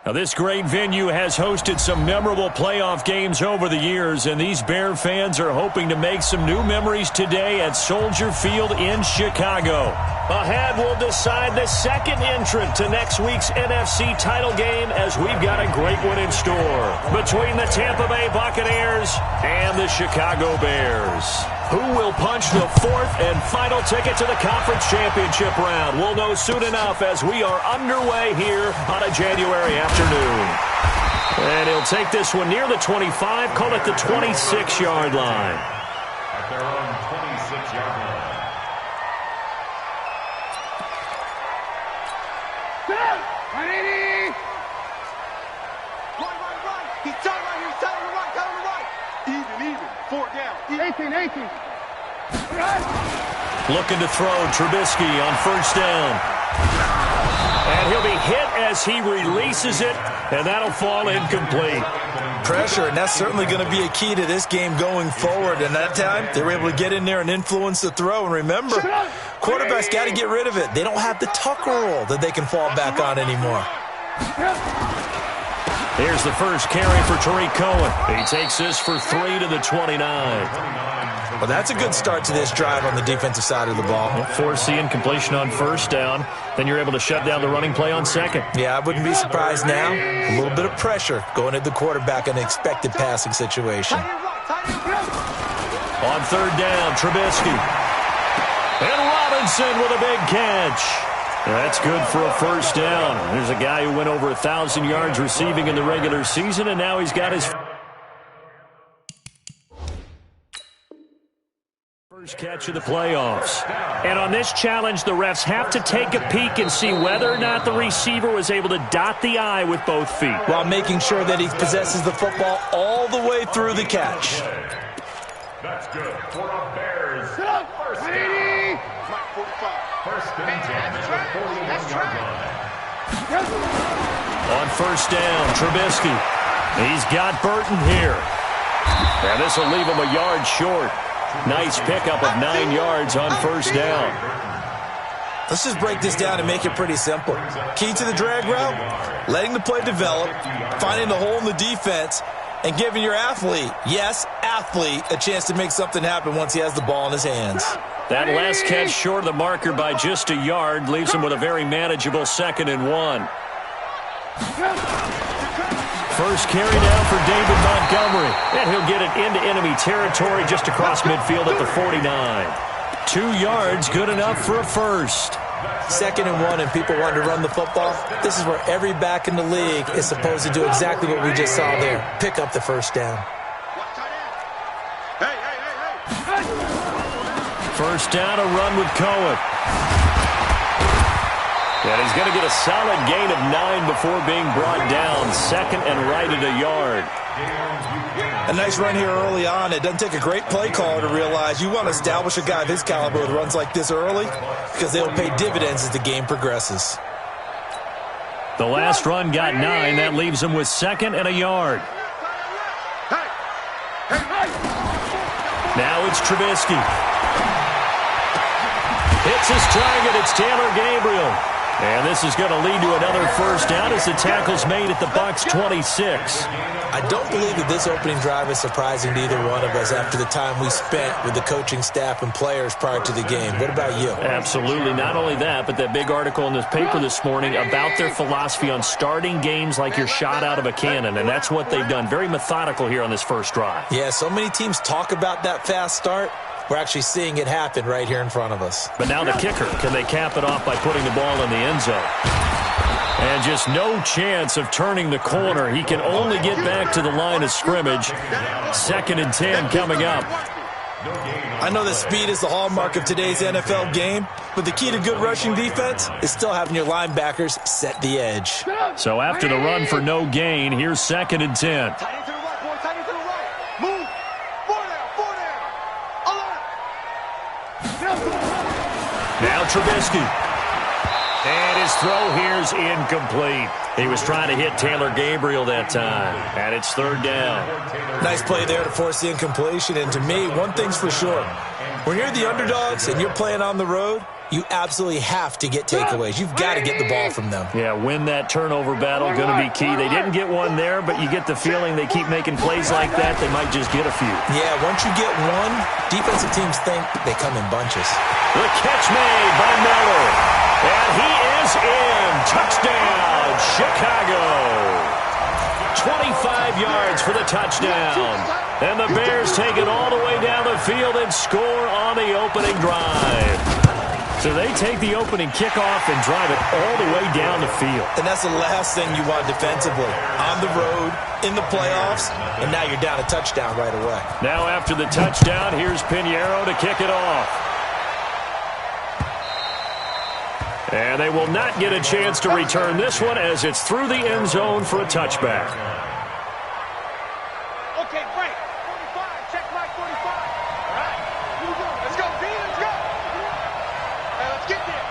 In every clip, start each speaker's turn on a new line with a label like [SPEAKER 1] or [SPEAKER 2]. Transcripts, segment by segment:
[SPEAKER 1] Now, this great venue has hosted some memorable playoff games over the years, and these Bear fans are hoping to make some new memories today at Soldier Field in Chicago. Ahead, we'll decide the second entrant to next week's NFC title game, as we've got a great one in store between the Tampa Bay Buccaneers and the Chicago Bears. Who will punch the fourth and final ticket to the conference championship round? We'll know soon enough as we are underway here on a January afternoon. And he'll take this one near the 25, call it the 26-yard line.
[SPEAKER 2] At their own 26-yard line.
[SPEAKER 3] He's tight right here. He's tight on the right. Tight on the right. Even. 4 down. 18.
[SPEAKER 1] Looking to throw, Trubisky on first down. And he'll be hit as he releases it, and that'll fall incomplete.
[SPEAKER 4] Pressure, and that's certainly going to be a key to this game going forward. And that time, they were able to get in there and influence the throw. And remember, quarterbacks got to get rid of it. They don't have the tuck roll that they can fall back on anymore.
[SPEAKER 1] Here's the first carry for Tariq Cohen. He takes this for 3 to the 29.
[SPEAKER 4] Well, that's a good start to this drive on the defensive side of the ball.
[SPEAKER 1] Force the incompletion on first down. Then you're able to shut down the running play on second.
[SPEAKER 4] Yeah, I wouldn't be surprised now. A little bit of pressure going at the quarterback in an expected passing situation.
[SPEAKER 1] On third down, Trubisky. And Robinson with a big catch. That's good for a first down. There's a guy who went over 1,000 yards receiving in the regular season, and now he's got his first catch of the playoffs. And on this challenge, the refs have to take a peek and see whether or not the receiver was able to dot the I with both feet,
[SPEAKER 4] while making sure that he possesses the football all the way through the catch.
[SPEAKER 2] That's good for a Bears. First down. First and 10 at the 41-yard line.
[SPEAKER 1] On first down, Trubisky. He's got Burton here. And this will leave him a yard short. Nice pickup of 9 yards on first down.
[SPEAKER 4] Let's just break this down and make it pretty simple. Key to the drag route, letting the play develop, finding the hole in the defense, and giving your athlete, yes, athlete, a chance to make something happen once he has the ball in his hands.
[SPEAKER 1] That last catch short of the marker by just a yard leaves him with a very manageable 2nd and 1. First carry down for David Montgomery. And he'll get it into enemy territory just across midfield at the 49. 2 yards, good enough for a first.
[SPEAKER 4] 2nd and 1 and people want to run the football. This is where every back in the league is supposed to do exactly what we just saw there. Pick up the first down.
[SPEAKER 1] First down, a run with Cohen. And he's going to get a solid gain of 9 before being brought down. 2nd and right at a yard.
[SPEAKER 4] A nice run here early on. It doesn't take a great play caller to realize you want to establish a guy of his caliber with runs like this early, because they'll pay dividends as the game progresses.
[SPEAKER 1] The last run got 9. That leaves him with 2nd and a yard. Now it's Trubisky. Hits his target. It's Taylor Gabriel. And this is going to lead to another first down as the tackle's made at the Bucs 26.
[SPEAKER 4] I don't believe that this opening drive is surprising to either one of us after the time we spent with the coaching staff and players prior to the game. What about you?
[SPEAKER 1] Absolutely. Not only that, but that big article in this paper this morning about their philosophy on starting games like you're shot out of a cannon, and that's what they've done. Very methodical here on this first drive.
[SPEAKER 4] Yeah, so many teams talk about that fast start. We're actually seeing it happen right here in front of us.
[SPEAKER 1] But now the kicker, can they cap it off by putting the ball in the end zone? And just no chance of turning the corner. He can only get back to the line of scrimmage. 2nd and 10 coming up.
[SPEAKER 4] I know that speed is the hallmark of today's NFL game, but the key to good rushing defense is still having your linebackers set the edge.
[SPEAKER 1] So after the run for no gain, here's 2nd and 10. Now Trubisky. And his throw here's incomplete. He was trying to hit Taylor Gabriel that time. And it's third down.
[SPEAKER 4] Nice play there to force the incompletion. And to me, one thing's for sure. When you're the underdogs and you're playing on the road, you absolutely have to get takeaways. You've got to get the ball from them.
[SPEAKER 1] Yeah, win that turnover battle, going to be key. They didn't get one there, but you get the feeling they keep making plays like that, they might just get a few.
[SPEAKER 4] Yeah, once you get one, defensive teams think they come in bunches.
[SPEAKER 1] The catch made by Miller. And he is in. Touchdown, Chicago. 25 yards for the touchdown. And the Bears take it all the way down the field and score on the opening drive. So they take the opening kickoff and drive it all the way down the field.
[SPEAKER 4] And that's the last thing you want defensively. On the road, in the playoffs, and now you're down a touchdown right away.
[SPEAKER 1] Now after the touchdown, here's Pinheiro to kick it off. And they will not get a chance to return this one as it's through the end zone for a touchback.
[SPEAKER 3] Okay, break. 45. Check my 45. All right. Here we go. Let's go, D. Let's go. Let's get there.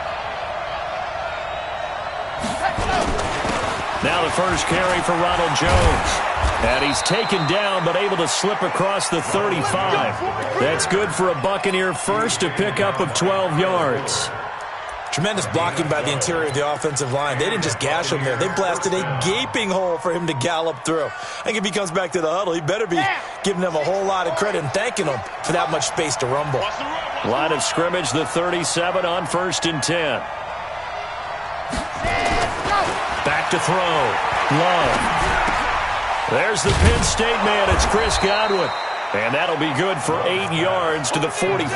[SPEAKER 1] Now the first carry for Ronald Jones. And he's taken down but able to slip across the 35. That's good for a Buccaneer first, a pickup of 12 yards.
[SPEAKER 4] Tremendous blocking by the interior of the offensive line. They didn't just gash him there. They blasted a gaping hole for him to gallop through. I think if he comes back to the huddle, he better be giving them a whole lot of credit and thanking them for that much space to rumble.
[SPEAKER 1] Line of scrimmage, the 37 on 1st and 10. Back to throw. Love. There's the Penn State man. It's Chris Godwin. And that'll be good for 8 yards to the 45.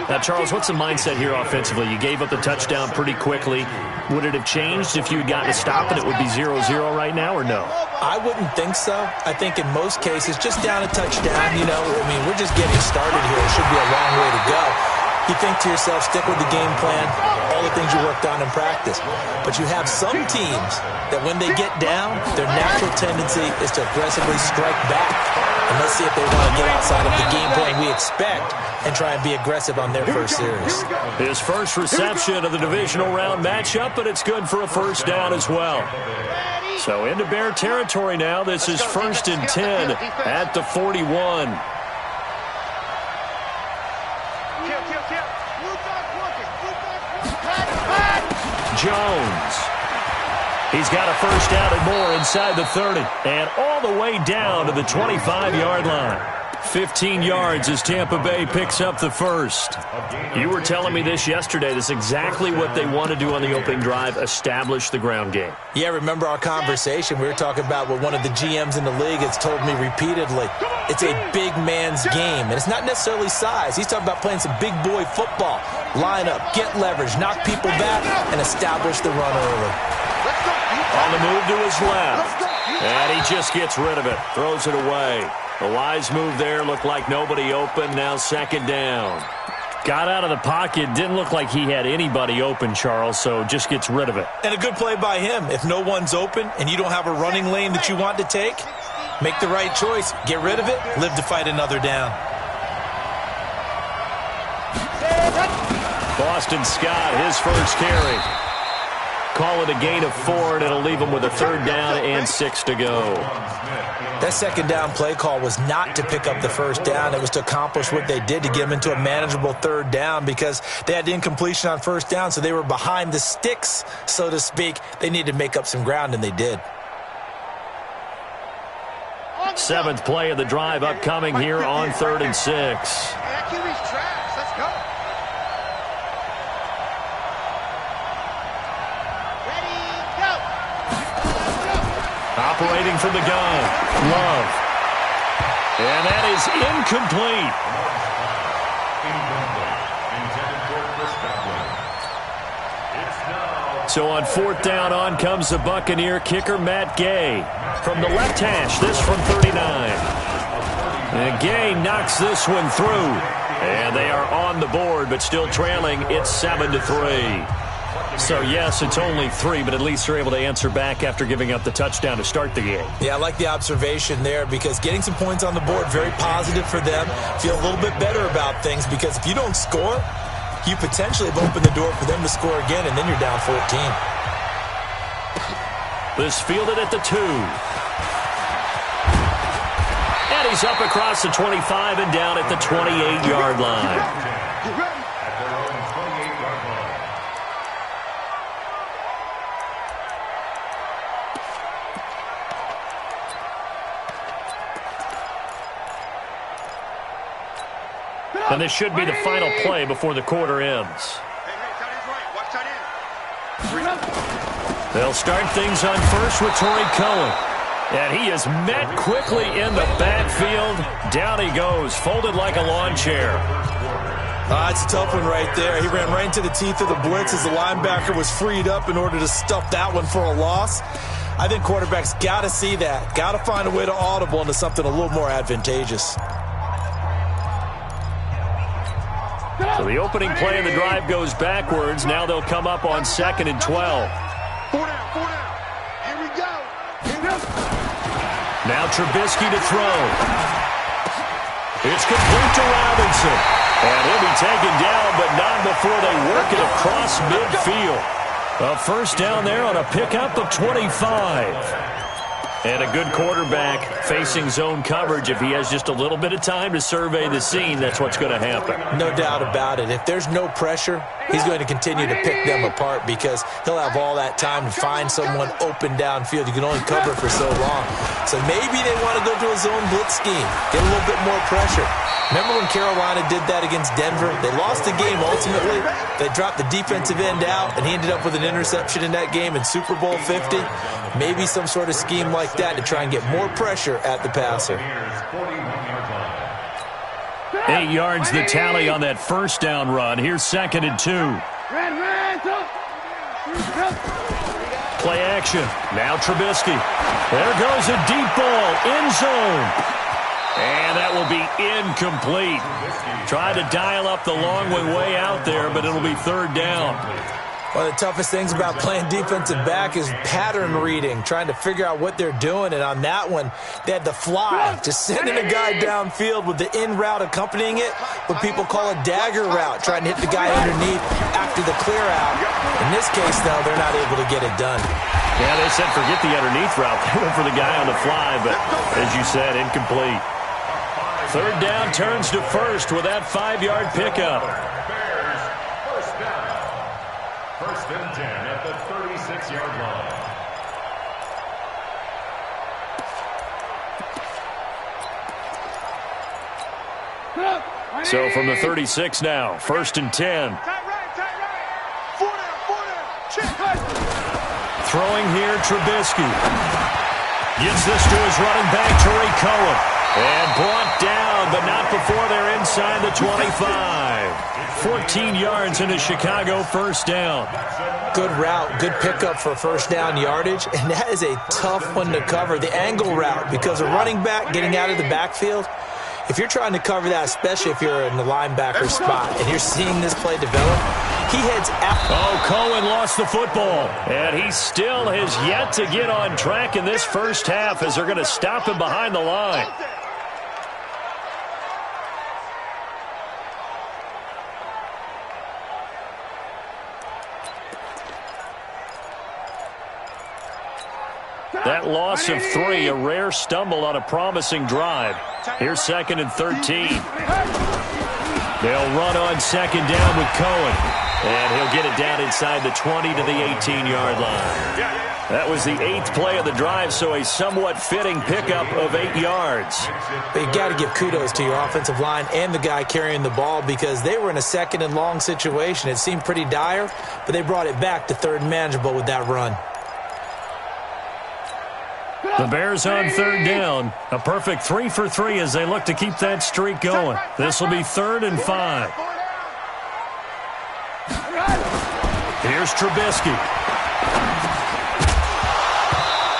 [SPEAKER 1] Now, Charles, what's the mindset here offensively? You gave up the touchdown pretty quickly. Would it have changed if you had gotten a stop and it would be 0-0 right now, or no?
[SPEAKER 4] I wouldn't think so. I think in most cases, just down a touchdown, you know, I mean, we're just getting started here. It should be a long way to go. You think to yourself, stick with the game plan, all the things you worked on in practice. But you have some teams that when they get down, their natural tendency is to aggressively strike back. And let's see if they want to get outside of the game plan we expect and try and be aggressive on their first series.
[SPEAKER 1] His first reception of the divisional round matchup, but it's good for a first down as well. So into Bear territory now. This is 1st and 10 at the 41. Jones. He's got a first down and more inside the 30. And all the way down to the 25-yard line. 15 yards as Tampa Bay picks up the first. You were telling me this yesterday. This is exactly what they want to do on the opening drive, establish the ground game.
[SPEAKER 4] Yeah, remember our conversation? We were talking about what one of the GMs in the league has told me repeatedly. It's a big man's game, and it's not necessarily size. He's talking about playing some big boy football. Line up, get leverage, knock people back, and establish the run early.
[SPEAKER 1] On the move to his left. And he just gets rid of it. Throws it away. The wise move there. Looked like nobody open. Now 2nd down. Got out of the pocket. Didn't look like he had anybody open, Charles, so just gets rid of it.
[SPEAKER 4] And a good play by him. If no one's open and you don't have a running lane that you want to take, make the right choice. Get rid of it. Live to fight another down.
[SPEAKER 1] Boston Scott, his first carry. Call it a gain of 4, and it'll leave him with a 3rd down and 6 to go.
[SPEAKER 4] That 2nd down play call was not to pick up the 1st down. It was to accomplish what they did to get them into a manageable 3rd down because they had incompletion on 1st down, so they were behind the sticks, so to speak. They needed to make up some ground, and they did.
[SPEAKER 1] 7th play of the drive upcoming here on 3rd and 6. Operating from the gun, Love. And that is incomplete. So on 4th down, on comes the Buccaneer kicker, Matt Gay. From the left hash, this from 39. And Gay knocks this one through. And they are on the board, but still trailing. It's 7-3. So, yes, it's only 3, but at least they're able to answer back after giving up the touchdown to start the game.
[SPEAKER 4] Yeah, I like the observation there because getting some points on the board, very positive for them. Feel a little bit better about things because if you don't score, you potentially have opened the door for them to score again, and then you're down 14.
[SPEAKER 1] This fielded at the 2. And he's up across the 25 and down at the 28-yard line. And this should be the final play before the quarter ends. They'll start things on first with Torrey Cohen. And he is met quickly in the backfield. Down he goes, folded like a lawn chair.
[SPEAKER 4] It's a tough one right there. He ran right into the teeth of the blitz as the linebacker was freed up in order to stuff that one for a loss. I think quarterbacks got to see that. Got to find a way to audible into something a little more advantageous.
[SPEAKER 1] So the opening play of the drive goes backwards. Now they'll come up on 2nd and 12.
[SPEAKER 3] 4 down. Here we go.
[SPEAKER 1] Now Trubisky to throw. It's complete to Robinson. And he'll be taken down, but not before they work it across midfield. A first down there on a pickup of 25. And a good quarterback facing zone coverage. If he has just a little bit of time to survey the scene, that's what's going to happen.
[SPEAKER 4] No doubt about it. If there's no pressure, he's going to continue to pick them apart because he'll have all that time to find someone open downfield. You can only cover for so long. So maybe they want to go to a zone blitz scheme, get a little bit more pressure. Remember when Carolina did that against Denver? They lost the game ultimately. They dropped the defensive end out, and he ended up with an interception in that game in Super Bowl 50. Maybe some sort of scheme like that to try and get more pressure at the passer.
[SPEAKER 1] 8 yards the tally on that first down run. Here's 2nd and 2. Play action. Now Trubisky. There goes a deep ball. End zone. And that will be incomplete. Tried to dial up the long way out there, but it'll be 3rd down.
[SPEAKER 4] One of the toughest things about playing defensive back is pattern reading, trying to figure out what they're doing. And on that one, they had the fly, just sending a guy downfield with the in route accompanying it, what people call a dagger route, trying to hit the guy underneath after the clear out. In this case, though, they're not able to get it done.
[SPEAKER 1] Yeah, they said forget the underneath route. They went for the guy on the fly, but as you said, incomplete. 3rd down turns to first with that 5-yard pickup.
[SPEAKER 2] Bears, first down. 1st and 10 at the 36-yard line.
[SPEAKER 1] So from the 36 now, 1st and 10.
[SPEAKER 3] Tight right. 4 down. Check.
[SPEAKER 1] Throwing here, Trubisky. Gives this to his running back, Torrey Cohen. And brought down, but not before they're inside the 25. 14 yards into Chicago, first down.
[SPEAKER 4] Good route, good pickup for first down yardage, and that is a tough one to cover, the angle route, because a running back getting out of the backfield, if you're trying to cover that, especially if you're in the linebacker spot and you're seeing this play develop, he heads out.
[SPEAKER 1] Oh, Cohen lost the football, and he still has yet to get on track in this first half as they're going to stop him behind the line. That loss of 3, a rare stumble on a promising drive. Here's 2nd and 13. They'll run on 2nd down with Cohen. And he'll get it down inside the 20 to the 18-yard line. That was the 8th play of the drive, so a somewhat fitting pickup of 8 yards.
[SPEAKER 4] But you got to give kudos to your offensive line and the guy carrying the ball because they were in a 2nd and long situation. It seemed pretty dire, but they brought it back to 3rd and manageable with that run.
[SPEAKER 1] The Bears on 3rd down. A perfect 3 for 3 as they look to keep that streak going. This will be 3rd and 5. Here's Trubisky.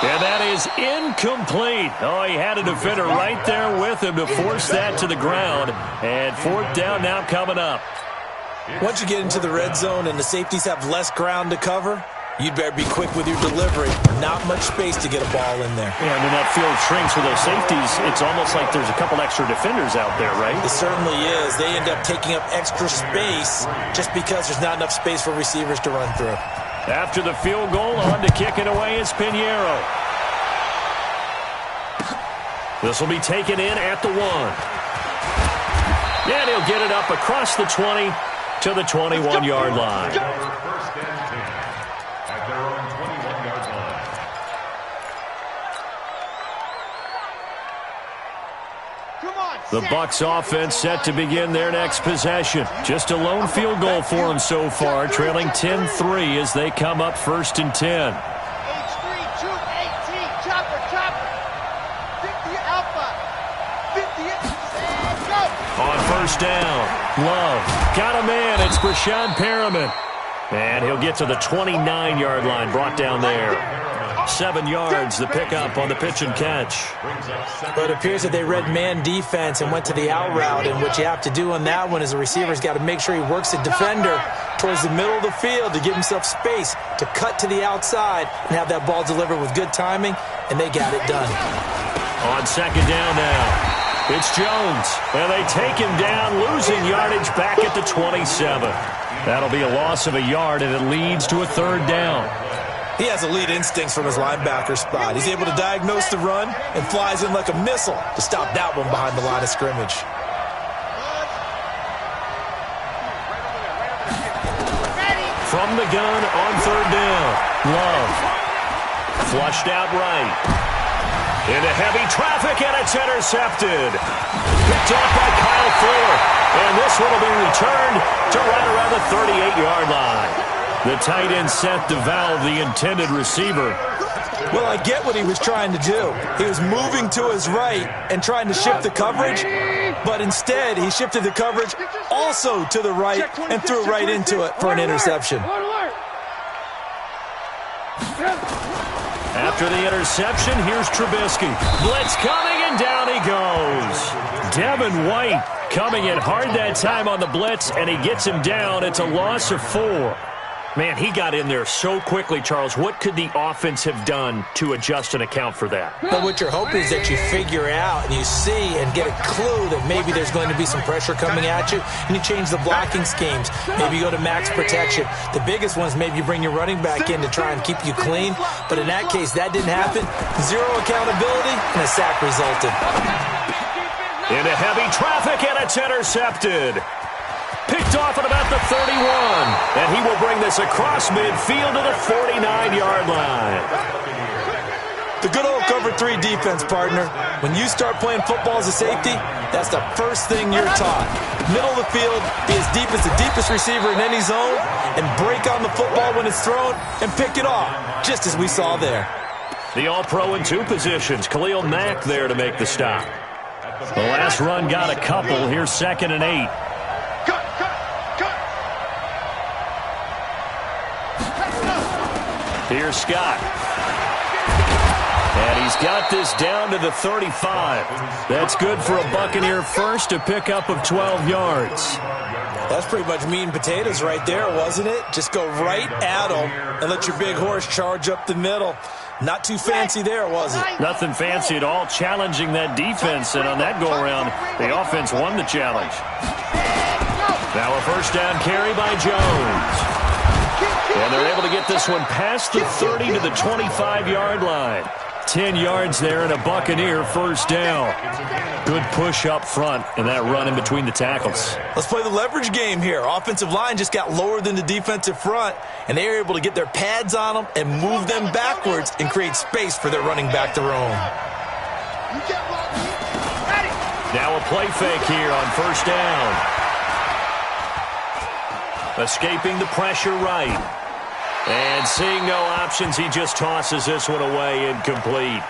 [SPEAKER 1] And that is incomplete. Oh, he had a defender right there with him to force that to the ground. And 4th down now coming up.
[SPEAKER 4] Once you get into the red zone and the safeties have less ground to cover, you'd better be quick with your delivery. Not much space to get a ball in there.
[SPEAKER 1] Yeah, and when that field shrinks with those safeties, it's almost like there's a couple extra defenders out there, right?
[SPEAKER 4] It certainly is. They end up taking up extra space just because there's not enough space for receivers to run through.
[SPEAKER 1] After the field goal, on to kick it away is Pinheiro. This will be taken in at the 1. And he'll get it up across the 20 to the 21-yard line.
[SPEAKER 2] First and 10 at their own 21-yard line.
[SPEAKER 3] Come on,
[SPEAKER 1] The Bucs offense set to begin their next possession. Just a lone field goal for them so far, trailing 10-3 as they come up first and 10.
[SPEAKER 3] H3, 218, chopper, 50 alpha, 50, and go.
[SPEAKER 1] On first down, Love got a man. It's Brashad Perriman. And he'll get to the 29-yard line, brought down there. 7 yards, the pickup on the pitch and catch.
[SPEAKER 4] But it appears that they read man defense and went to the out route, and what you have to do on that one is the receiver's got to make sure he works the defender towards the middle of the field to give himself space to cut to the outside and have that ball delivered with good timing, and they got it done.
[SPEAKER 1] On second down now. It's Jones, and they take him down, losing yardage back at the 27. That'll be a loss of a yard, and it leads to a third down.
[SPEAKER 4] He has elite instincts from his linebacker spot. He's able to diagnose the run and flies in like a missile to stop that one behind the line of scrimmage.
[SPEAKER 1] From the gun on third down, Love. Flushed out right. Into heavy traffic, and it's intercepted. Picked off by Kyle Fuller. And this one will be returned to right around the 38-yard line. The tight end set to valve the intended receiver.
[SPEAKER 4] Well, I get what he was trying to do. He was moving to his right and trying to shift the coverage, but instead he shifted the coverage also to the right and threw right into it for an interception.
[SPEAKER 1] After the interception, here's Trubisky. Blitz coming, and down he goes. Devin White coming in hard that time on the blitz, and he gets him down. It's a loss of 4. Man, he got in there so quickly, Charles. What could the offense have done to adjust and account for that?
[SPEAKER 4] But what you're hoping is that you figure out and you see and get a clue that maybe there's going to be some pressure coming at you, and you change the blocking schemes. Maybe you go to max protection. The biggest one is maybe you bring your running back in to try and keep you clean. But in that case, that didn't happen. Zero accountability, and a sack resulted.
[SPEAKER 1] Into heavy traffic, and it's intercepted. Picked off at about the 31, and he will bring this across midfield to the 49-yard line.
[SPEAKER 4] The good old cover 3 defense, partner. When you start playing football as a safety, that's the first thing you're taught. Middle of the field, be as deep as the deepest receiver in any zone, and break on the football when it's thrown and pick it off, just as we saw there.
[SPEAKER 1] The All-Pro in 2 positions. Khalil Mack there to make the stop. The last run got a couple. Here's 2nd and 8. Here's Scott. And he's got this down to the 35. That's good for a Buccaneer first, a pickup of 12 yards.
[SPEAKER 4] That's pretty much meat and potatoes right there, wasn't it? Just go right at them and let your big horse charge up the middle. Not too fancy there, was it?
[SPEAKER 1] Nothing fancy at all, challenging that defense. And on that go-around, the offense won the challenge. Now a first down carry by Jones. And they're able to get this one past the 30 to the 25-yard line. 10 yards there and a Buccaneer first down. Good push up front and that run in between the tackles.
[SPEAKER 4] Let's play the leverage game here. Offensive line just got lower than the defensive front, and they were able to get their pads on them and move them backwards and create space for their running back to roam.
[SPEAKER 1] Now a play fake here on first down. Escaping the pressure right. And seeing no options, he just tosses this one away, incomplete.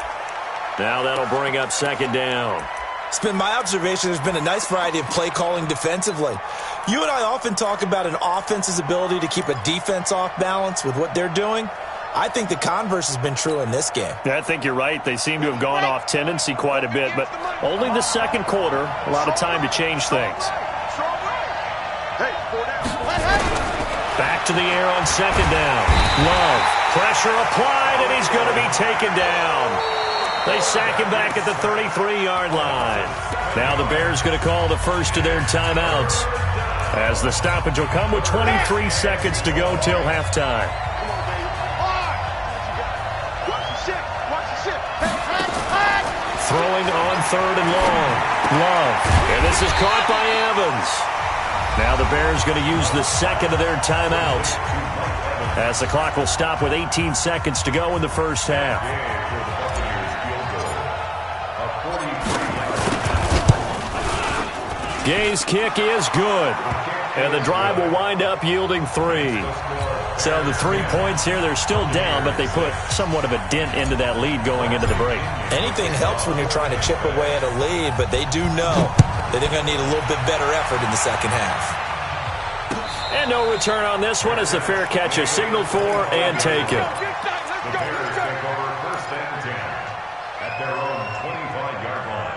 [SPEAKER 1] Now that'll bring up 2nd down.
[SPEAKER 4] It's been my observation there's been a nice variety of play calling defensively. You and I often talk about an offense's ability to keep a defense off balance with what they're doing. I think the converse has been true in this game.
[SPEAKER 1] Yeah, I think you're right. They seem to have gone off tendency quite a bit, but only the second quarter, a lot of time to change things.
[SPEAKER 3] Hey, 4 down.
[SPEAKER 1] Back back to the air on second down. Love. Pressure applied, and he's going to be taken down. They sack him back at the 33-yard line. Now the Bears going to call the first of their timeouts, as the stoppage will come with 23 seconds to go till halftime. Throwing on third and long. Love. And this is caught by Evans. Now the Bears going to use the second of their timeouts, as the clock will stop with 18 seconds to go in the first half. Gay's kick is good, and the drive will wind up yielding 3. So the 3 points here, they're still down, but they put somewhat of a dent into that lead going into the break.
[SPEAKER 4] Anything helps when you're trying to chip away at a lead, but they do know that they're going to need a little bit better effort in the second half.
[SPEAKER 1] And no return on this one as the fair catch is signaled for and taken.
[SPEAKER 2] The Bears take over first and 10 at their own 25-yard line.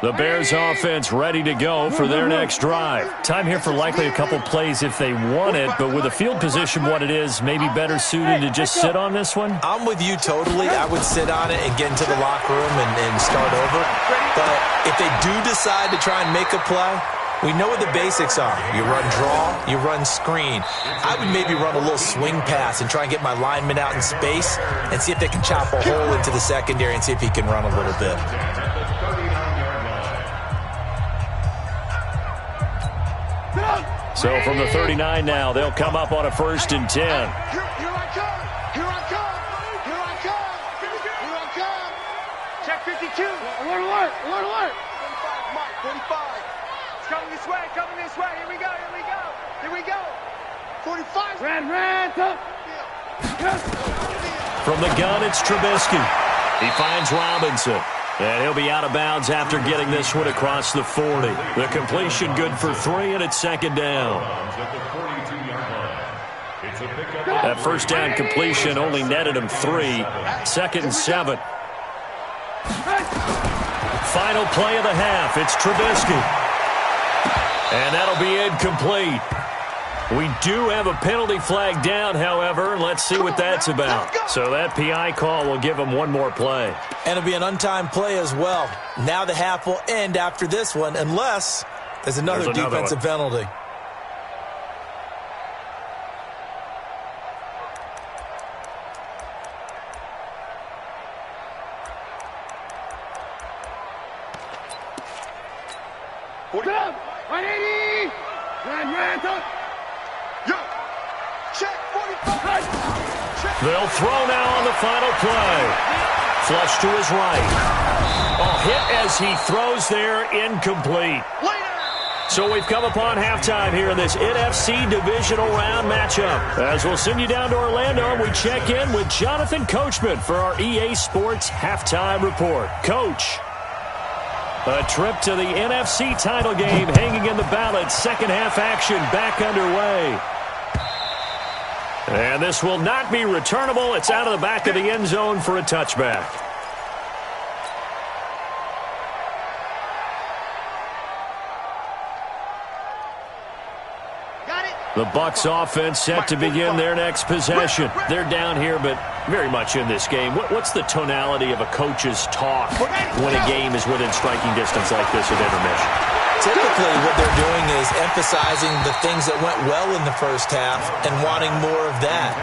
[SPEAKER 1] The Bears offense ready to go for their next drive. Time here for likely a couple plays if they want it, but with the field position what it is, maybe better suited to just sit on this one?
[SPEAKER 4] I'm with you totally. I would sit on it and get into the locker room and start over. But if they do decide to try and make a play, we know what the basics are. You run draw, you run screen. I would maybe run a little swing pass and try and get my lineman out in space and see if they can chop a hole into the secondary and see if he can run a little bit.
[SPEAKER 1] So from the 39 now, they'll come up on a first and 10.
[SPEAKER 3] Here I come. Here I come. Here I come. Here I come. Check 52. Alert, alert. Alert, alert. 45, Mike, 45. It's coming this way. Coming this way. Here we go. Here we go. Here we go. 45. Red, up.
[SPEAKER 1] From the gun, it's Trubisky. He finds Robinson. And he'll be out of bounds after getting this one across the 40. The completion good for 3, and it's second down. That first down completion only netted him 3. Second and 7. Final play of the half. It's Trubisky. And that'll be incomplete. We do have a penalty flag down, however. Let's see what that's about. So that PI call will give them one more play.
[SPEAKER 4] And it'll be an untimed play as well. Now the half will end after this one, unless there's another defensive penalty.
[SPEAKER 1] They'll throw now on the final play. Flush to his right. A hit as he throws there, incomplete. So we've come upon halftime here in this NFC divisional round matchup. As we'll send you down to Orlando, we check in with Jonathan Coachman for our EA Sports Halftime Report. Coach, a trip to the NFC title game hanging in the balance. Second half action back underway. And this will not be returnable. It's out of the back of the end zone for a touchback. The Bucs offense set to begin their next possession. They're down here, but very much in this game. What's the tonality of a coach's talk when a game is within striking distance like this at intermission?
[SPEAKER 4] Typically, what they're doing is emphasizing the things that went well in the first half and wanting more of that.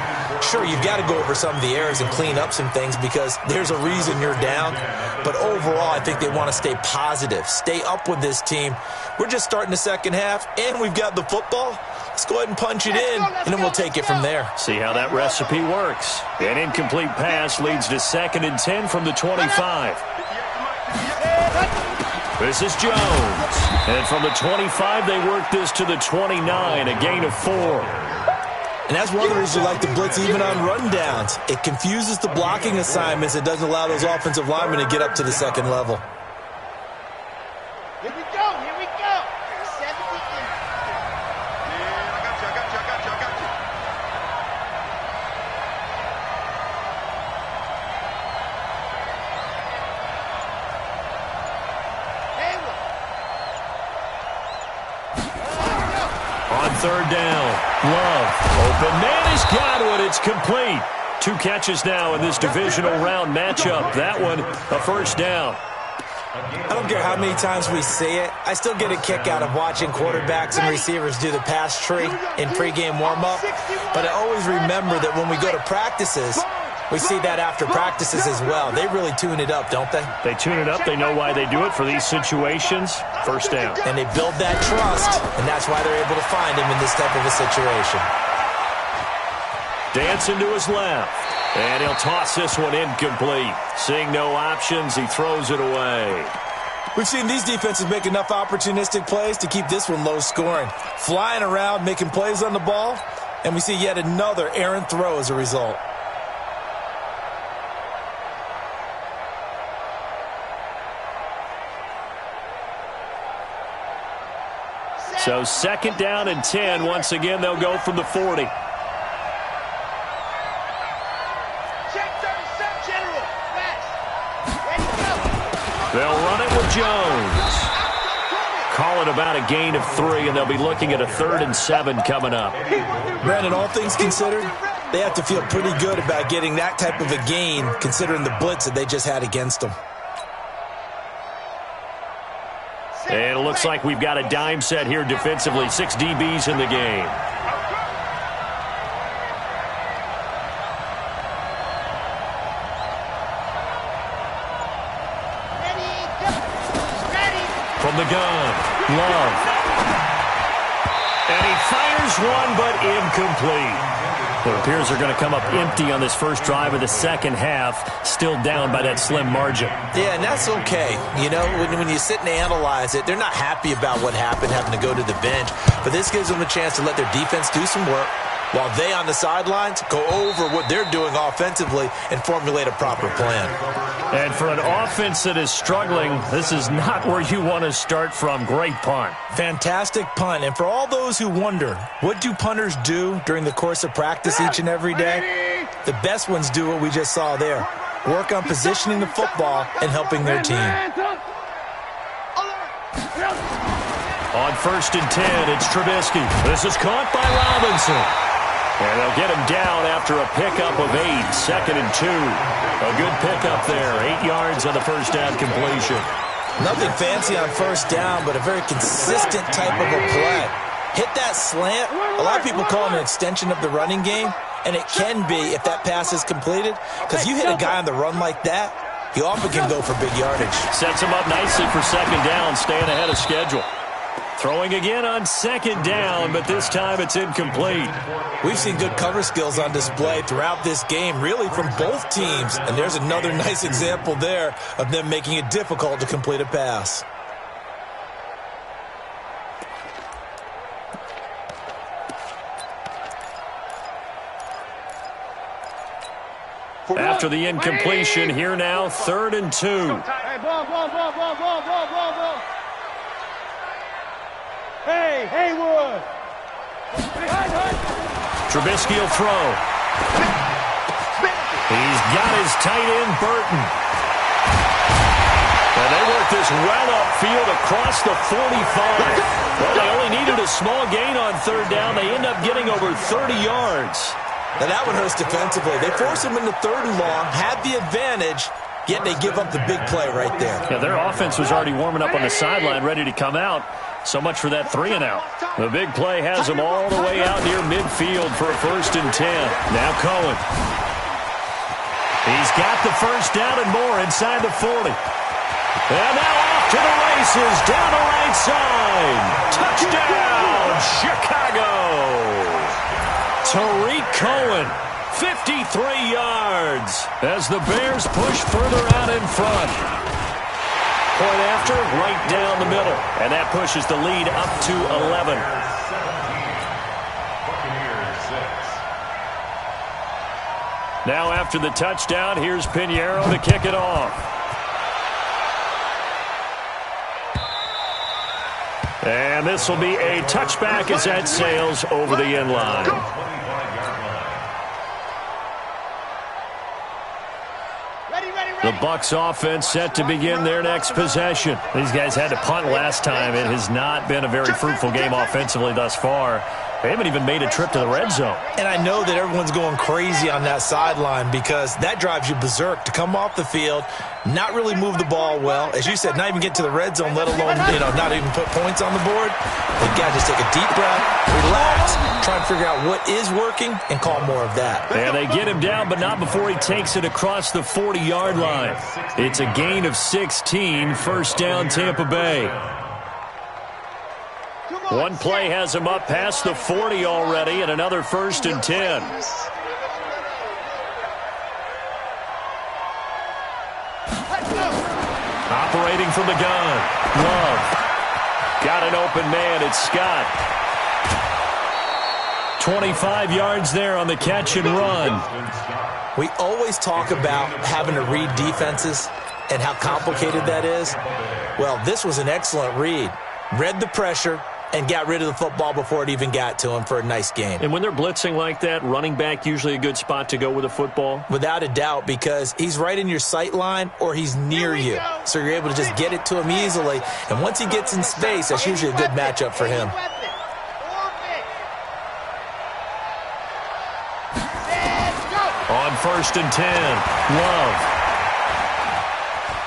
[SPEAKER 4] Sure, you've got to go over some of the errors and clean up some things because there's a reason you're down. But overall, I think they want to stay positive, stay up with this team. We're just starting the second half, and we've got the football. Let's go ahead and punch it in, and then we'll take it from there.
[SPEAKER 1] See how that recipe works. An incomplete pass leads to second and 10 from the 25. This is Jones. And from the 25, they work this to the 29, a gain of 4.
[SPEAKER 4] And that's one of the reasons we like to blitz even on rundowns. It confuses the blocking assignments. It doesn't allow those offensive linemen to get up to the second level.
[SPEAKER 3] Here we go. Here we go. 70. I got you.
[SPEAKER 1] third down. Love. Open man has got it. It's complete. 2 catches now in this divisional round matchup. That one, a first down.
[SPEAKER 4] I don't care how many times we see it. I still get a kick out of watching quarterbacks and receivers do the pass tree in pregame warm-up. But I always remember that when we go to practices, we see that after practices as well. They really tune it up, don't they?
[SPEAKER 1] They tune it up. They know why they do it for these situations. First down.
[SPEAKER 4] And they build that trust, and that's why they're able to find him in this type of a situation.
[SPEAKER 1] Dancing to his left. And he'll toss this one incomplete. Seeing no options, he throws it away.
[SPEAKER 4] We've seen these defenses make enough opportunistic plays to keep this one low scoring. Flying around, making plays on the ball, and we see yet another errant throw as a result.
[SPEAKER 1] So 2nd down and 10. Once again, they'll go from the 40. They'll run it with Jones. Call it about a gain of 3, and they'll be looking at a 3rd and 7 coming up.
[SPEAKER 4] Brandon, all things considered, they have to feel pretty good about getting that type of a gain, considering the blitz that they just had against them.
[SPEAKER 1] And it looks like we've got a dime set here defensively. 6 DBs in the game. From the gun, Love. And he fires one, but incomplete. It appears they're going to come up empty on this first drive of the second half, still down by that slim margin.
[SPEAKER 4] Yeah, and that's okay. You know, when you sit and analyze it, they're not happy about what happened, having to go to the bench. But this gives them a chance to let their defense do some work, while they on the sidelines go over what they're doing offensively and formulate a proper plan.
[SPEAKER 1] And for an offense that is struggling, this is not where you want to start from. Great punt.
[SPEAKER 4] Fantastic punt. And for all those who wonder, what do punters do during the course of practice each and every day? The best ones do what we just saw there. Work on positioning the football and helping their team.
[SPEAKER 1] On 1st and 10, it's Trubisky. This is caught by Robinson. And they'll get him down after a pickup of 8. 2nd and 2. A good pickup there. 8 yards on the first down completion.
[SPEAKER 4] Nothing fancy on first down, but a very consistent type of a play. Hit that slant. A lot of people call it an extension of the running game, and it can be if that pass is completed, because you hit a guy on the run like that, he often can go for big yardage.
[SPEAKER 1] Sets him up nicely for 2nd down, staying ahead of schedule. Throwing again on 2nd down, but this time it's incomplete.
[SPEAKER 4] We've seen good cover skills on display throughout this game, really from both teams. And there's another nice example there of them making it difficult to complete a pass.
[SPEAKER 1] After the incompletion, here now, 3rd and 2.
[SPEAKER 3] Hey, ball. Hey, Haywood.
[SPEAKER 1] Trubisky will throw. He's got his tight end, Burton. And they work this well upfield across the 45. Well, they only needed a small gain on 3rd down. They end up getting over 30 yards.
[SPEAKER 4] Now that one hurts defensively. They force him into 3rd and long, had the advantage, yet they give up the big play right there.
[SPEAKER 1] Yeah, their offense was already warming up on the sideline, ready to come out. So much for that 3 and out. The big play has them all the way out near midfield for a 1st and 10. Now Cohen. He's got the first down and more inside the 40. And now off to the races, down the right side. Touchdown, Chicago. Tariq Cohen, 53 yards as the Bears push further out in front. Point after, right down the middle. And that pushes the lead up to 11. Now after the touchdown, here's Pinheiro to kick it off. And this will be a touchback as that sails over the end line. The Bucs offense set to begin their next possession. These guys had to punt last time. It has not been a very fruitful game offensively thus far. They haven't even made a trip to the red zone.
[SPEAKER 4] And I know that everyone's going crazy on that sideline because that drives you berserk to come off the field, not really move the ball well. As you said, not even get to the red zone, let alone, not even put points on the board. You got to just take a deep breath, relax, try and figure out what is working, and call more of that.
[SPEAKER 1] And they get him down, but not before he takes it across the 40-yard line. It's a gain of 16, first down Tampa Bay. One play has him up past the 40 already, and another 1st and 10. Operating from the gun. Love. Got an open man. It's Scott. 25 yards there on the catch and run.
[SPEAKER 4] We always talk about having to read defenses and how complicated that is. Well, this was an excellent read. Read the pressure and got rid of the football before it even got to him for a nice gain.
[SPEAKER 1] And when they're blitzing like that, running back usually a good spot to go with a football?
[SPEAKER 4] Without a doubt, because he's right in your sight line or he's near you. So you're able to just get it to him easily. And once he gets in space, that's usually a good matchup for him.
[SPEAKER 1] On 1st and 10, Love.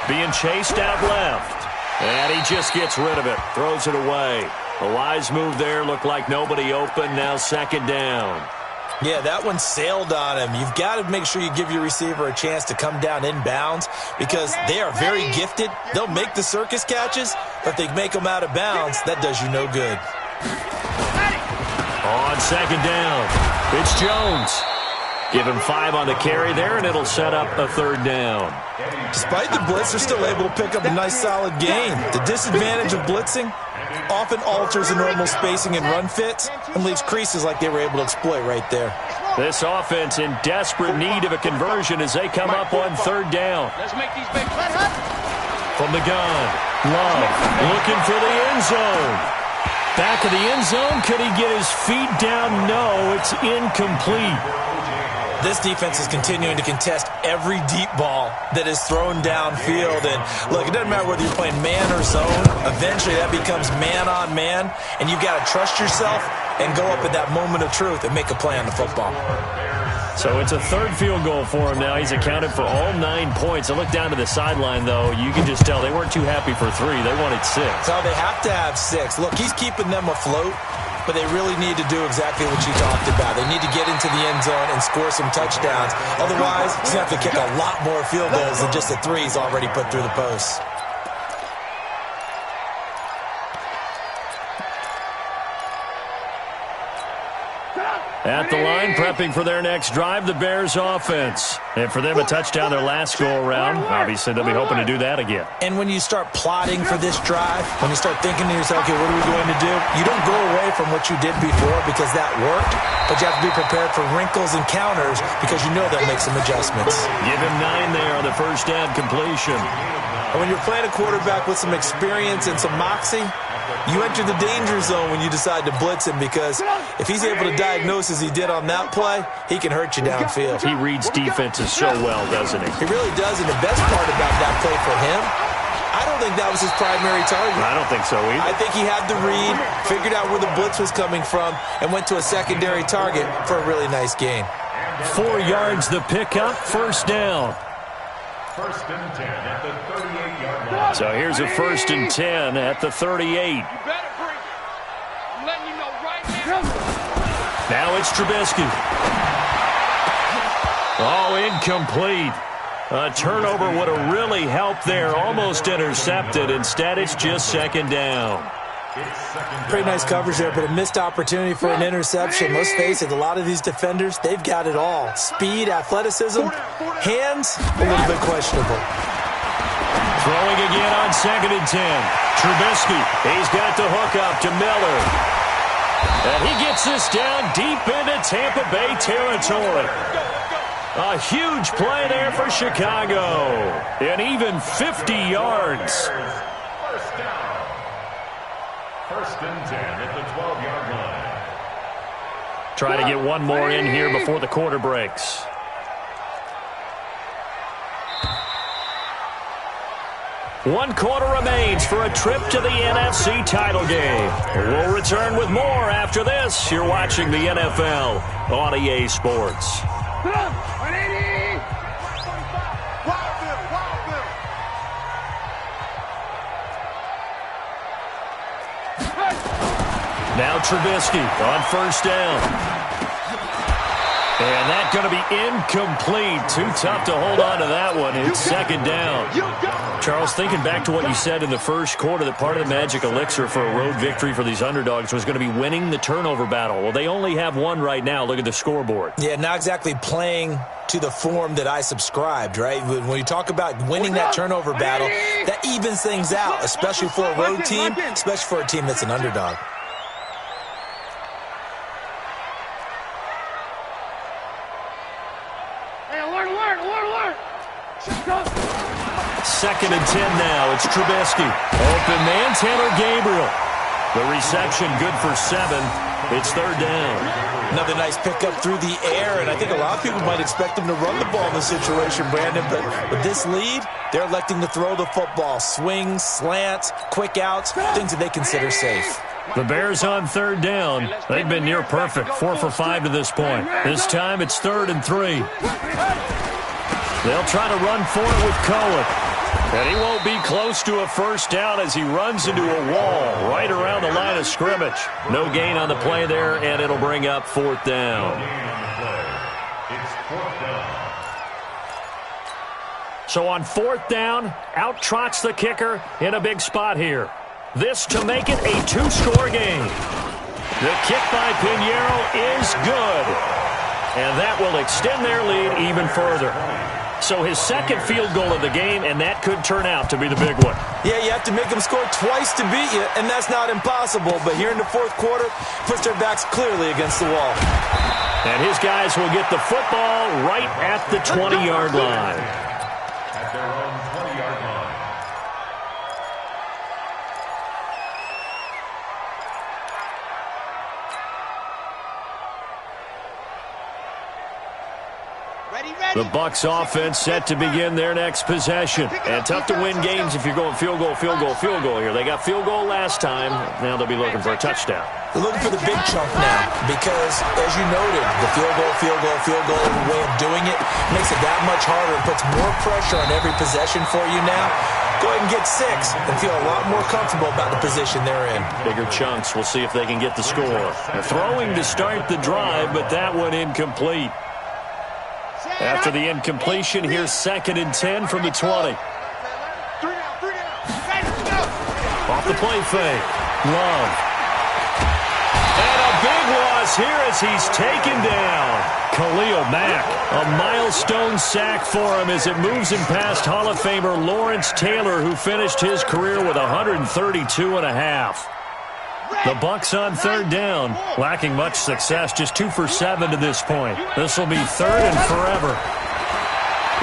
[SPEAKER 1] Being chased out left. And he just gets rid of it, throws it away. A wise move there, looked like nobody open, now 2nd down.
[SPEAKER 4] Yeah, that one sailed on him. You've got to make sure you give your receiver a chance to come down inbounds because they are very gifted. They'll make the circus catches, but if they make them out of bounds, that does you no good.
[SPEAKER 1] On 2nd down, it's Jones. Give him 5 on the carry there, and it'll set up a 3rd down.
[SPEAKER 4] Despite the blitz, they're still able to pick up a nice solid gain. The disadvantage of blitzing often alters the normal spacing and run fits and leaves creases like they were able to exploit right there.
[SPEAKER 1] This offense in desperate need of a conversion as they come up on 3rd down. From the gun, Love looking for the end zone. Back of the end zone, could he get his feet down? No, it's incomplete.
[SPEAKER 4] This defense is continuing to contest every deep ball that is thrown downfield. And, look, it doesn't matter whether you're playing man or zone. Eventually, that becomes man-on-man, and you've got to trust yourself and go up at that moment of truth and make a play on the football.
[SPEAKER 1] So it's a 3rd field goal for him now. He's accounted for all 9 points. I look down to the sideline, though. You can just tell they weren't too happy for 3. They wanted 6.
[SPEAKER 4] So they have to have 6. Look, he's keeping them afloat. But they really need to do exactly what you talked about. They need to get into the end zone and score some touchdowns. Otherwise, he's going to have to kick a lot more field goals than just the 3 he's already put through the posts.
[SPEAKER 1] At the line, prepping for their next drive, the Bears offense. And for them, a touchdown their last go-around. Obviously, they'll be hoping to do that again.
[SPEAKER 4] And when you start plotting for this drive, when you start thinking to yourself, okay, what are we going to do? You don't go away from what you did before because that worked, but you have to be prepared for wrinkles and counters because you know they'll make some adjustments.
[SPEAKER 1] Give him 9 there on the 1st down completion.
[SPEAKER 4] And when you're playing a quarterback with some experience and some moxie, you enter the danger zone when you decide to blitz him because if he's able to diagnose as he did on that play, he can hurt you downfield.
[SPEAKER 1] He reads defenses so well, doesn't he?
[SPEAKER 4] He really does, and the best part about that play for him, I don't think that was his primary target.
[SPEAKER 1] I don't think so either.
[SPEAKER 4] I think he had the read, figured out where the blitz was coming from, and went to a secondary target for a really nice gain.
[SPEAKER 1] 4 yards the pickup, 1st down.
[SPEAKER 2] 1st and 10 at the 38-yard line.
[SPEAKER 1] So here's a 1st and 10 at the 38.
[SPEAKER 3] You better bring it. I'm letting you know right now.
[SPEAKER 1] Now it's Trubisky. Oh, incomplete. A turnover would have really helped there. Almost intercepted. Instead, it's just 2nd down.
[SPEAKER 4] Pretty nice coverage there, but a missed opportunity for an interception. Let's face it, a lot of these defenders, they've got it all. Speed, athleticism, hands, a little bit questionable.
[SPEAKER 1] Throwing again on 2nd and 10. Trubisky, he's got the hook up to Miller. And he gets this down deep into Tampa Bay territory. A huge play there for Chicago. And even 50 yards.
[SPEAKER 2] 1st and 10 at the 12-yard line.
[SPEAKER 1] Try to get one more in here before the quarter breaks. 1 quarter remains for a trip to the NFC title game. We'll return with more after this. You're watching the NFL on EA Sports. Now Trubisky on first down. And that's going to be incomplete. Too tough to hold on to that one. It's second down. Charles, thinking back to what you said in the first quarter, that part of the magic elixir for a road victory for these underdogs was going to be winning the turnover battle. Well, they only have one right now. Look at the scoreboard.
[SPEAKER 4] Yeah, not exactly playing to the form that I subscribed, right? When you talk about winning that turnover battle, that evens things out, especially for a road team, especially for a team that's an underdog.
[SPEAKER 1] Second and 10 now. It's Trubisky. Open man, Taylor Gabriel. The reception good for 7. It's third down.
[SPEAKER 4] Another nice pickup through the air, and I think a lot of people might expect him to run the ball in this situation, Brandon, but with this lead, they're electing to throw the football. Swings, slants, quick outs, things that they consider safe.
[SPEAKER 1] The Bears on third down. They've been near perfect, 4 for 5 to this point. This time it's 3rd and 3. They'll try to run for it with Cohen. And he won't be close to a first down as he runs into a wall right around the line of scrimmage. No gain on the play there, and it'll bring up 4th down. So on 4th down, out trots the kicker in a big spot here. This to make it a 2-score game. The kick by Pinheiro is good. And that will extend their lead even further. So his second field goal of the game, and that could turn out to be the big one.
[SPEAKER 4] Yeah, you have to make them score twice to beat you, and that's not impossible. But here in the 4th quarter, puts their backs clearly against the wall.
[SPEAKER 1] And his guys will get the football right at the 20-yard line.
[SPEAKER 2] At their own 20-yard line.
[SPEAKER 1] The Bucs offense set to begin their next possession. And tough to win games if you're going field goal, field goal, field goal here. They got field goal last time. Now they'll be looking for a touchdown.
[SPEAKER 4] They're looking for the big chunk now because, as you noted, the field goal way of doing it makes it that much harder and puts more pressure on every possession for you now. Go ahead and get 6 and feel a lot more comfortable about the position they're in.
[SPEAKER 1] Bigger chunks. We'll see if they can get the score. They're throwing to start the drive, but that one incomplete. After the incompletion, here's 2nd and 10 from the 20. Off the play fake. Love. And a big loss here as he's taken down. Khalil Mack, a milestone sack for him as it moves him past Hall of Famer Lawrence Taylor, who finished his career with 132.5. The Bucs on 3rd down, lacking much success, just 2 for 7 to this point. This will be 3rd and forever.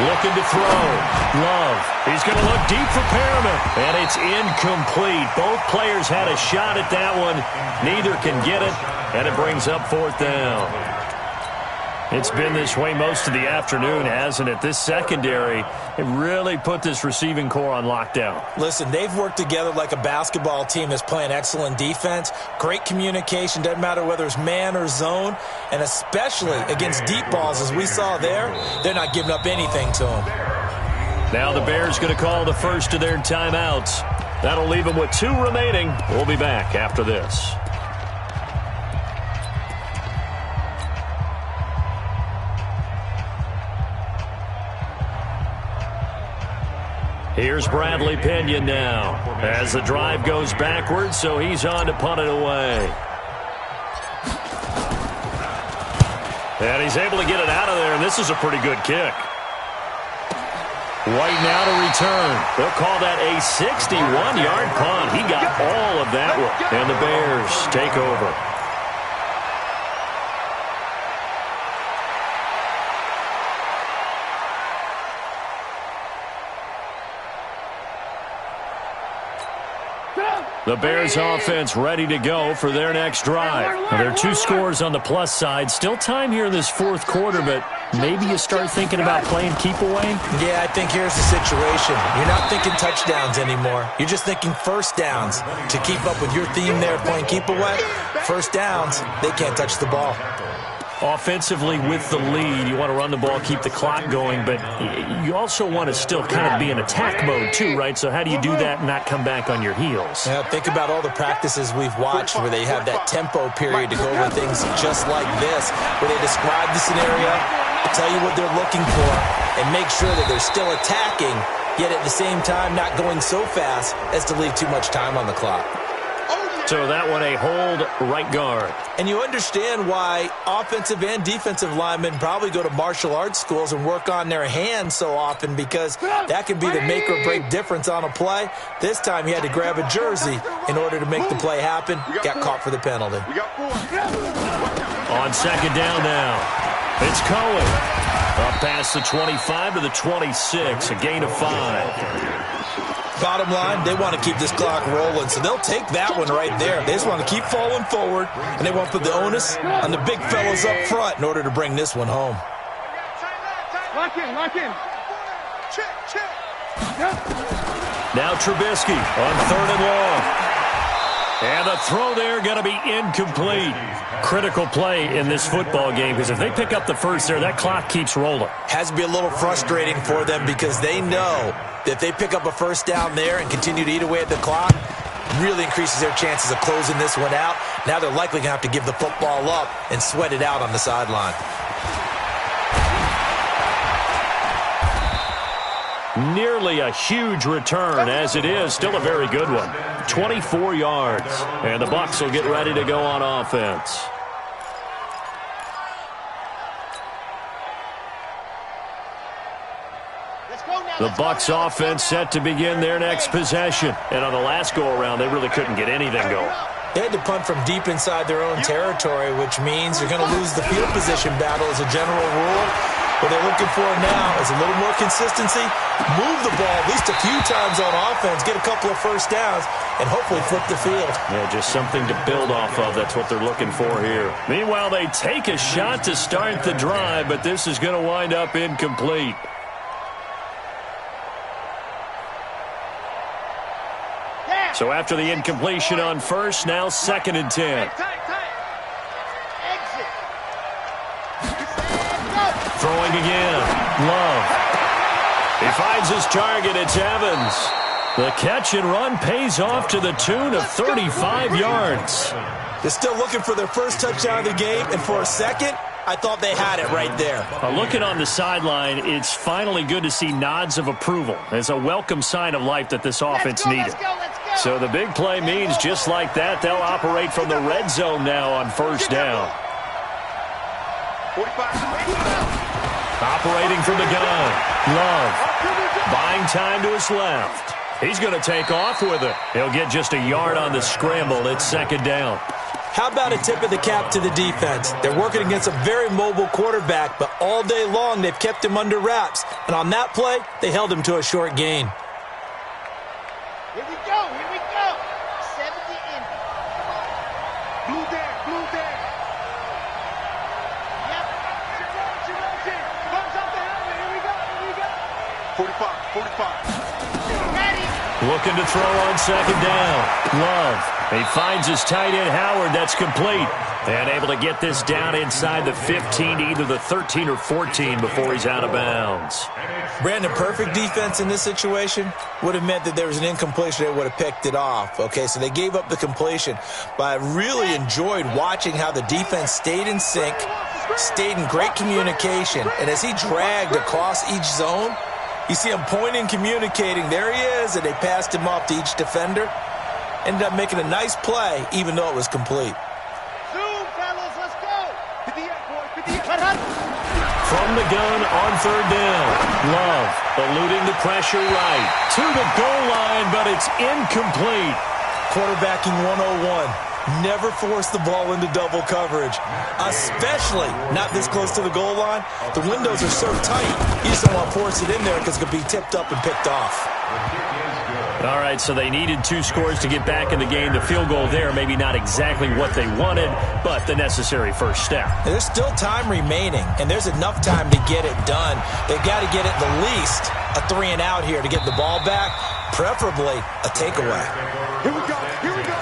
[SPEAKER 1] Looking to throw. Love. He's going to look deep for Perriman, and it's incomplete. Both players had a shot at that one. Neither can get it, and it brings up 4th down. It's been this way most of the afternoon, hasn't it? This secondary, it really put this receiving core on lockdown.
[SPEAKER 4] Listen, they've worked together like a basketball team that's playing excellent defense. Great communication, doesn't matter whether it's man or zone, and especially against deep balls, as we saw there, they're not giving up anything to them.
[SPEAKER 1] Now the Bears going to call the first of their timeouts. That'll leave them with 2 remaining. We'll be back after this. Here's Bradley Pinion now as the drive goes backwards, so he's on to punt it away. And he's able to get it out of there, and this is a pretty good kick. White now to return. They'll call that a 61-yard punt. He got all of that one, and the Bears take over. The Bears offense ready to go for their next drive. Now, there are 2 scores on the plus side. Still time here in this 4th quarter, but maybe you start thinking about playing keep away?
[SPEAKER 4] Yeah, I think here's the situation. You're not thinking touchdowns anymore. You're just thinking first downs. To keep up with your theme there, playing keep away, first downs, they can't touch the ball.
[SPEAKER 1] Offensively, with the lead, you want to run the ball, keep the clock going, but you also want to still kind of be in attack mode too, right? So how do you do that and not come back on your heels?
[SPEAKER 4] Yeah, think about all the practices we've watched where they have that tempo period to go over things just like this, where they describe the scenario, tell you what they're looking for, and make sure that they're still attacking, yet at the same time not going so fast as to leave too much time on the clock.
[SPEAKER 1] So that one a hold right guard.
[SPEAKER 4] And you understand why offensive and defensive linemen probably go to martial arts schools and work on their hands so often, because that can be the make or break difference on a play. This time he had to grab a jersey in order to make the play happen. Got caught for the penalty.
[SPEAKER 1] On second down now, it's Cohen. Up past the 25 to the 26, a gain of 5.
[SPEAKER 4] Bottom line, they want to keep this clock rolling, so they'll take that one right there. They just want to keep falling forward, and they want to put the onus on the big fellas up front in order to bring this one home.
[SPEAKER 3] Lock in, lock in. Check, check.
[SPEAKER 1] Now Trubisky on third and long. And the throw there going to be incomplete. Critical play in this football game, because if they pick up the first there, that clock keeps rolling.
[SPEAKER 4] Has to be a little frustrating for them, because they know that if they pick up a first down there and continue to eat away at the clock, really increases their chances of closing this one out. Now they're likely going to have to give the football up and sweat it out on the sideline.
[SPEAKER 1] Nearly a huge return, as it is. Still a very good one. 24 yards. And the Bucs will get ready to go on offense. The Bucs offense set to begin their next possession. And on the last go-around, they really couldn't get anything going.
[SPEAKER 4] They had to punt from deep inside their own territory, which means you're going to lose the field position battle as a general rule. What they're looking for now is a little more consistency, move the ball at least a few times on offense, get a couple of first downs, and hopefully flip the field.
[SPEAKER 1] Yeah, just something to build off of. That's what they're looking for here. Meanwhile, they take a shot to start the drive, but this is going to wind up incomplete. So after the incompletion on first, now 2nd and 10. Throwing again. Love. He finds his target. It's Evans. The catch and run pays off to the tune of 35 yards.
[SPEAKER 4] They're still looking for their first touchdown of the game, and for a second, I thought they had it right there.
[SPEAKER 1] Looking on the sideline, it's finally good to see nods of approval. It's a welcome sign of life that this offense needed. So the big play means just like that, they'll operate from the red zone now on first down. Operating from the gun. Love. Buying time to his left. He's going to take off with it. He'll get just a yard on the scramble. It's 2nd down.
[SPEAKER 4] How about a tip of the cap to the defense? They're working against a very mobile quarterback, but all day long they've kept him under wraps. And on that play, they held him to a short gain.
[SPEAKER 3] Here we go, here we go. 70 in. Blue there, blue there. Yep. Rotate. Comes up the helmet. Here we go, here we go. 45. Ready.
[SPEAKER 1] Looking to throw on 2nd down. Love. He finds his tight end, Howard. That's complete. And able to get this down inside the 15 to either the 13 or 14 before he's out of bounds.
[SPEAKER 4] Brandon, perfect defense in this situation would have meant that there was an incompletion. They would have picked it off. Okay, so they gave up the completion. But I really enjoyed watching how the defense stayed in sync, stayed in great communication. And as he dragged across each zone, you see him pointing, communicating. There he is, and they passed him off to each defender. Ended up making a nice play, even though it was complete.
[SPEAKER 3] Zoom, fellas, let's go.
[SPEAKER 1] From the gun on 3rd down. Love eluding the pressure right to the goal line, but it's incomplete.
[SPEAKER 4] Quarterbacking 101. Never force the ball into double coverage, especially not this close to the goal line. The windows are so tight, you just don't want to force it in there because it could be tipped up and picked off.
[SPEAKER 1] All right, so they needed 2 scores to get back in the game. The field goal there, maybe not exactly what they wanted, but the necessary first step.
[SPEAKER 4] There's still time remaining, and there's enough time to get it done. They've got to get at the least a 3-and-out here to get the ball back, preferably a takeaway.
[SPEAKER 3] Here we go. Here we go.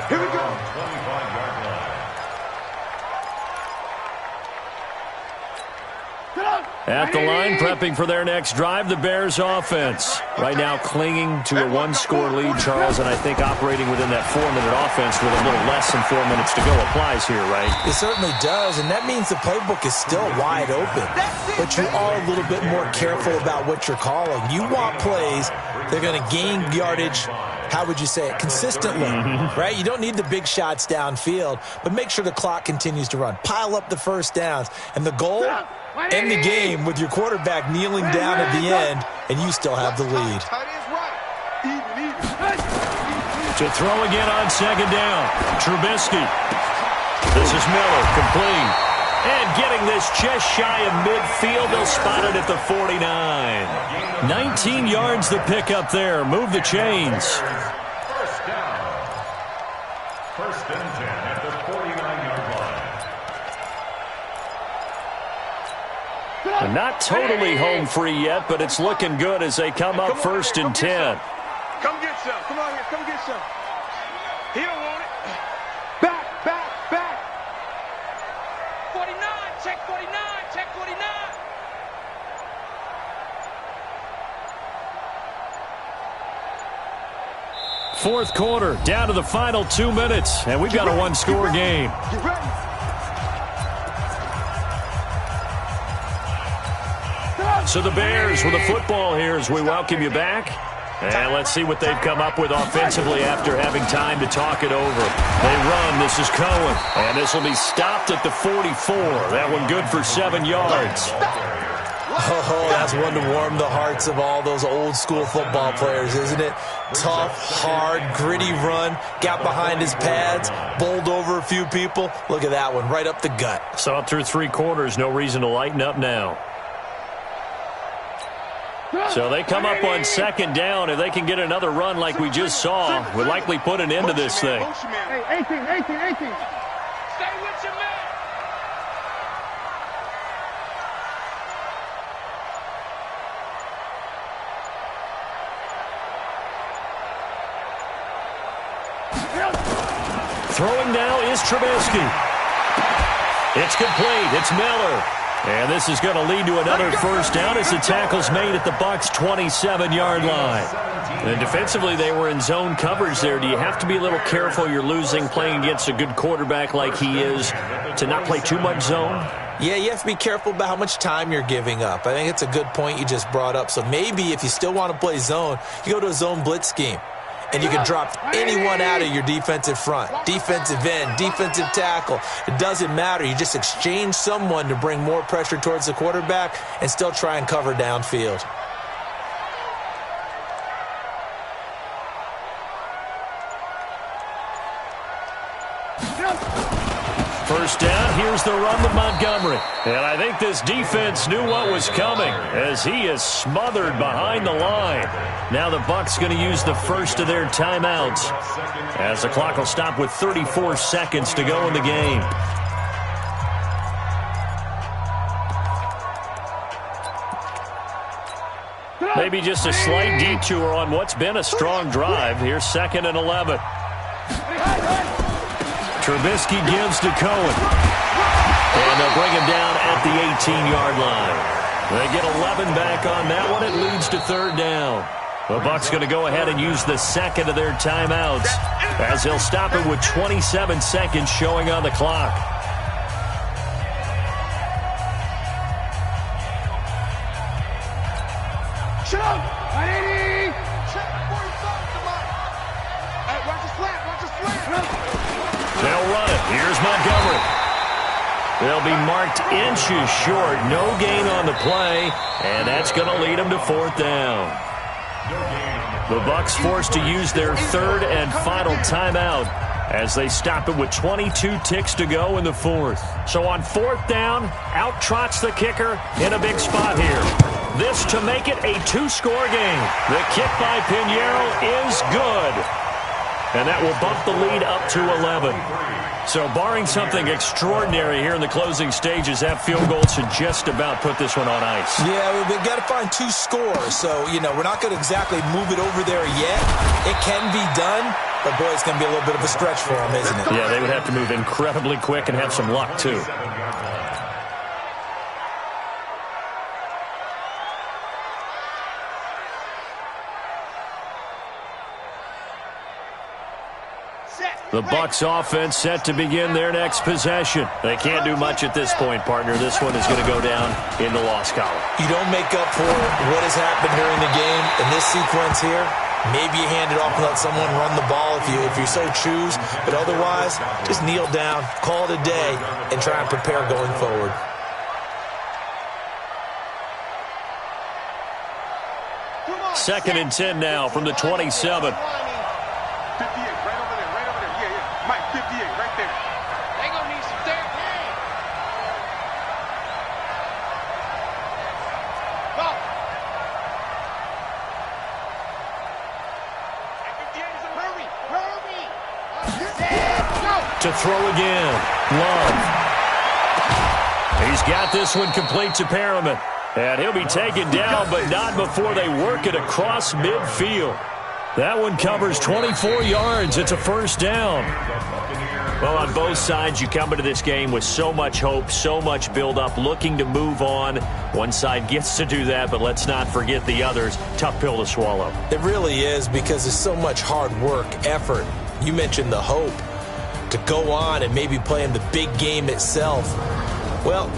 [SPEAKER 3] Here we go.
[SPEAKER 1] At the line, prepping for their next drive, the Bears offense. Right now clinging to a 1-score lead, Charles, and I think operating within that 4-minute offense with a little less than 4 minutes to go applies here, right?
[SPEAKER 4] It certainly does, and that means the playbook is still wide open. But you are a little bit more careful about what you're calling. You want plays that are going to gain yardage, how would you say it, consistently, right? You don't need the big shots downfield, but make sure the clock continues to run. Pile up the first downs, and the goal, end the game with your quarterback kneeling down at the end, and you still have the lead.
[SPEAKER 1] To throw again on second down, Trubisky. This is Miller, complete. And getting this just shy of midfield, they'll spot it at the 49. 19 yards the pickup there. Move the chains.
[SPEAKER 2] First down. First and 10 at the 49-yard line.
[SPEAKER 1] And not totally home free yet, but it's looking good as they come up first and 10.
[SPEAKER 3] Come get some. Come on here. Come get some. He don't want it. Back, back, back.
[SPEAKER 5] 49. Check 49. Check 49.
[SPEAKER 1] Fourth quarter, down to the final 2 minutes, and we've got a 1-score game.
[SPEAKER 3] Get ready.
[SPEAKER 1] So the Bears with the football here as we welcome you back. And let's see what they've come up with offensively after having time to talk it over. They run. This is Cohen. And this will be stopped at the 44. That one good for 7 yards.
[SPEAKER 4] Oh, that's one to warm the hearts of all those old-school football players, isn't it? Tough, hard, gritty run. Got behind his pads, bowled over a few people. Look at that one, right up the gut.
[SPEAKER 1] So up through 3 quarters, no reason to lighten up now. So they come up on second down. If they can get another run like we just saw, would likely put an end to this thing.
[SPEAKER 3] Hey, 18.
[SPEAKER 5] Stay with your man.
[SPEAKER 1] Throwing now is Trubisky. It's complete. It's Miller. And this is going to lead to another first down as the tackle's made at the Bucs' 27-yard line. And defensively, they were in zone coverage there. Do you have to be a little careful? You're losing playing against a good quarterback like he is to not play too much zone?
[SPEAKER 4] Yeah, you have to be careful about how much time you're giving up. I think it's a good point you just brought up. So maybe if you still want to play zone, you go to a zone blitz scheme. And you can drop anyone out of your defensive front, defensive end, defensive tackle. It doesn't matter. You just exchange someone to bring more pressure towards the quarterback and still try and cover downfield.
[SPEAKER 1] First down, here's the run with Montgomery. And I think this defense knew what was coming as he is smothered behind the line. Now the Bucs going to use the first of their timeouts as the clock will stop with 34 seconds to go in the game. Maybe just a slight detour on what's been a strong drive. Here's 2nd and 11. Trubisky gives to Cohen. And they'll bring him down at the 18-yard line. They get 11 back on that one. It leads to 3rd down. The Bucs going to go ahead and use the second of their timeouts as they'll stop it with 27 seconds showing on the clock.
[SPEAKER 3] Shut up! 180! Check 45, come on. Hey, watch the slant, watch the slant.
[SPEAKER 1] They'll run it. Here's Montgomery. They'll be marked inches short. No gain on the play, and that's going to lead them to 4th down. The Bucs forced to use their 3rd and final timeout as they stop it with 22 ticks to go in the 4th. So on 4th down, out trots the kicker in a big spot here. this to make it a two-score game. The kick by Pinheiro is good. And that will bump the lead up to 11. So barring something extraordinary here in the closing stages, that field goal should just about put this one on ice.
[SPEAKER 4] Yeah, we've got to find 2 scores. So, we're not going to exactly move it over there yet. It can be done, but, boy, it's going to be a little bit of a stretch for them, isn't it?
[SPEAKER 1] Yeah, they would have to move incredibly quick and have some luck, too. The Bucs offense set to begin their next possession. They can't do much at this point, partner. This one is going to go down in the loss column.
[SPEAKER 4] You don't make up for what has happened during the game in this sequence here. Maybe you hand it off and let someone run the ball if you so choose. But otherwise, just kneel down, call it a day, and try and prepare going forward.
[SPEAKER 1] Second and 10 now from the 27.
[SPEAKER 5] 58 right there. They gonna need some dirt. Go.
[SPEAKER 1] Hurry. To throw again. Love. He's got this one complete to Perriman. And he'll be taken down, but not before they work it across midfield. That one covers 24 yards. It's a first down. Well, on both sides, you come into this game with so much hope, so much build-up, looking to move on. One side gets to do that, but let's not forget the others. Tough pill to swallow.
[SPEAKER 4] It really is, because there's so much hard work, effort. You mentioned the hope to go on and maybe play in the big game itself. Well,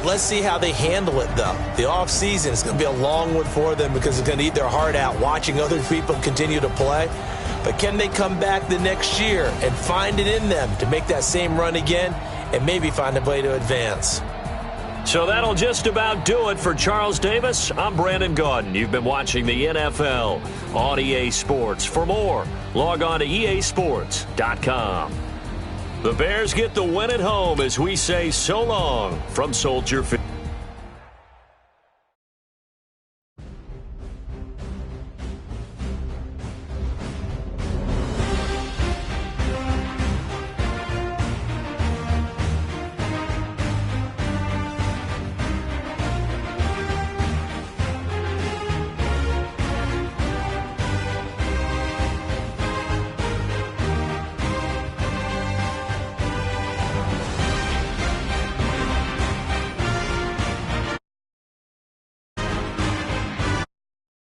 [SPEAKER 4] let's see how they handle it, though. The offseason is going to be a long one for them because it's going to eat their heart out watching other people continue to play. But can they come back the next year and find it in them to make that same run again and maybe find a way to advance?
[SPEAKER 1] So that'll just about do it for Charles Davis. I'm Brandon Gaudin. You've been watching the NFL on EA Sports. For more, log on to easports.com. The Bears get the win at home as we say so long from Soldier Field.